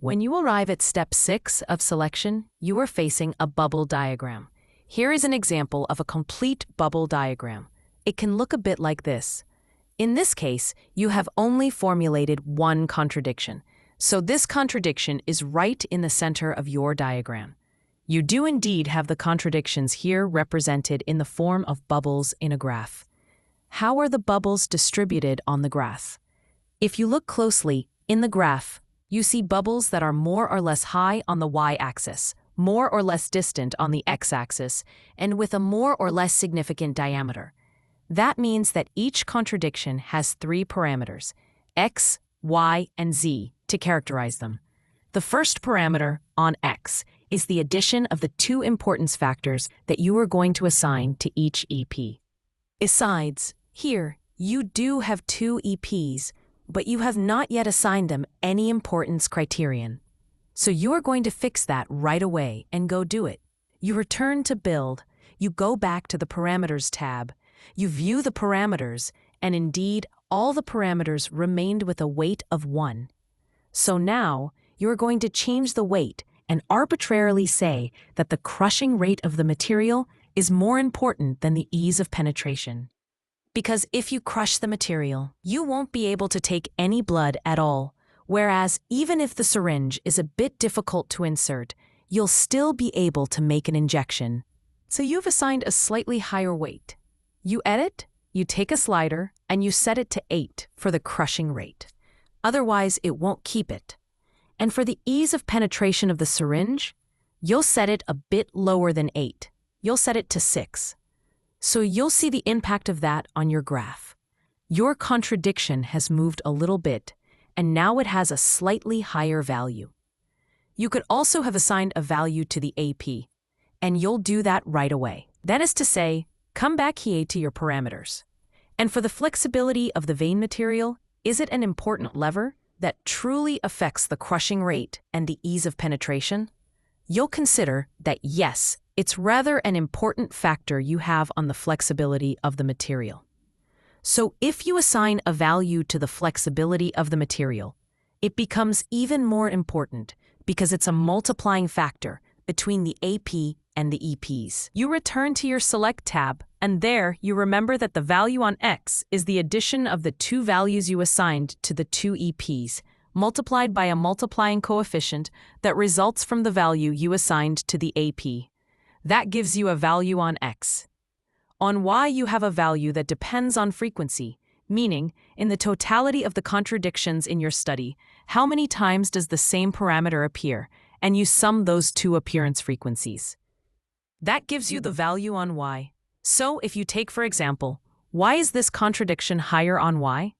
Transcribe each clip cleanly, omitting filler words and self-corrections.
When you arrive at step 6 of selection, you are facing a bubble diagram. Here is an example of a complete bubble diagram. It can look a bit like this. In this case, you have only formulated one contradiction. So this contradiction is right in the center of your diagram. You do indeed have the contradictions here represented in the form of bubbles in a graph. How are the bubbles distributed on the graph? If you look closely, in the graph, you see bubbles that are more or less high on the y-axis, more or less distant on the x-axis, and with a more or less significant diameter. That means that each contradiction has 3 parameters, x, y, and z, to characterize them. The first parameter, on x, is the addition of the 2 importance factors that you are going to assign to each EP. Besides, here, you do have 2 EPs, but you have not yet assigned them any importance criterion. So you are going to fix that right away and go do it. You return to Build, you go back to the Parameters tab, you view the parameters, and indeed, all the parameters remained with a weight of 1. So now, you're going to change the weight and arbitrarily say that the crushing rate of the material is more important than the ease of penetration. Because if you crush the material, you won't be able to take any blood at all, whereas even if the syringe is a bit difficult to insert, you'll still be able to make an injection. So you've assigned a slightly higher weight. You edit, you take a slider, and you set it to 8 for the crushing rate. Otherwise, it won't keep it. And for the ease of penetration of the syringe, you'll set it a bit lower than 8. You'll set it to 6. So you'll see the impact of that on your graph. Your contradiction has moved a little bit, and now it has a slightly higher value. You could also have assigned a value to the AP, and you'll do that right away. That is to say, come back here to your parameters. And for the flexibility of the vein material, is it an important lever that truly affects the crushing rate and the ease of penetration? You'll consider that yes, it's rather an important factor you have on the flexibility of the material. So if you assign a value to the flexibility of the material, it becomes even more important because it's a multiplying factor between the AP and the EPs. You return to your Select tab, and there you remember that the value on X is the addition of the 2 values you assigned to the 2 EPs, multiplied by a multiplying coefficient that results from the value you assigned to the AP. That gives you a value on X. On Y you have a value that depends on frequency, meaning, in the totality of the contradictions in your study, how many times does the same parameter appear, and you sum those 2 appearance frequencies. That gives you the value on Y. So if you take, for example, why is this contradiction higher on Y?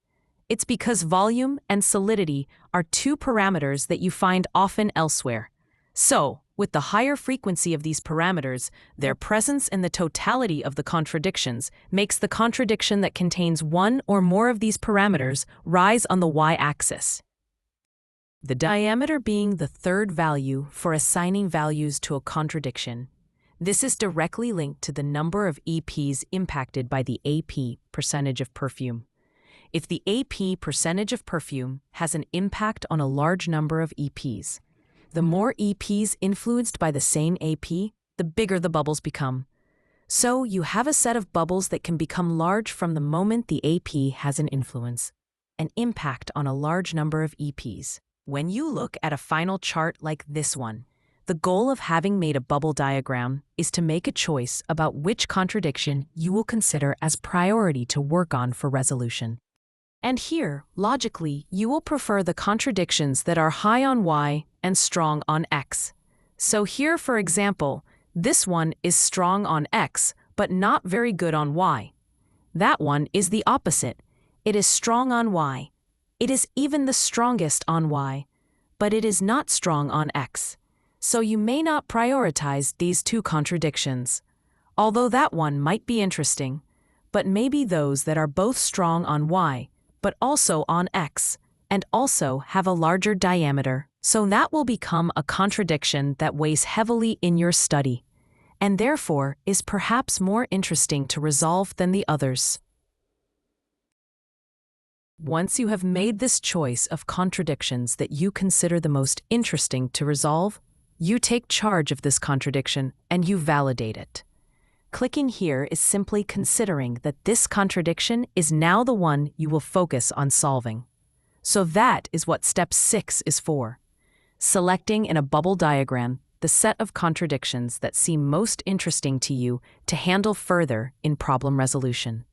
It's because volume and solidity are 2 parameters that you find often elsewhere. So, with the higher frequency of these parameters, their presence in the totality of the contradictions makes the contradiction that contains one or more of these parameters rise on the y-axis. The diameter being the third value for assigning values to a contradiction. This is directly linked to the number of EPs impacted by the AP percentage of perfume. If the AP percentage of perfume has an impact on a large number of EPs, the more EPs influenced by the same AP, the bigger the bubbles become. So you have a set of bubbles that can become large from the moment the AP has an influence, an impact on a large number of EPs. When you look at a final chart like this one, the goal of having made a bubble diagram is to make a choice about which contradiction you will consider as priority to work on for resolution. And here, logically, you will prefer the contradictions that are high on Y and strong on X. So here, for example, this one is strong on X, but not very good on Y. That one is the opposite. It is strong on Y. It is even the strongest on Y, but it is not strong on X. So you may not prioritize these 2 contradictions. Although that one might be interesting, but maybe those that are both strong on Y, but also on X, and also have a larger diameter. So that will become a contradiction that weighs heavily in your study, and therefore is perhaps more interesting to resolve than the others. Once you have made this choice of contradictions that you consider the most interesting to resolve, you take charge of this contradiction and you validate it. Clicking here is simply considering that this contradiction is now the one you will focus on solving. So that is what step 6 is for. Selecting in a bubble diagram the set of contradictions that seem most interesting to you to handle further in problem resolution.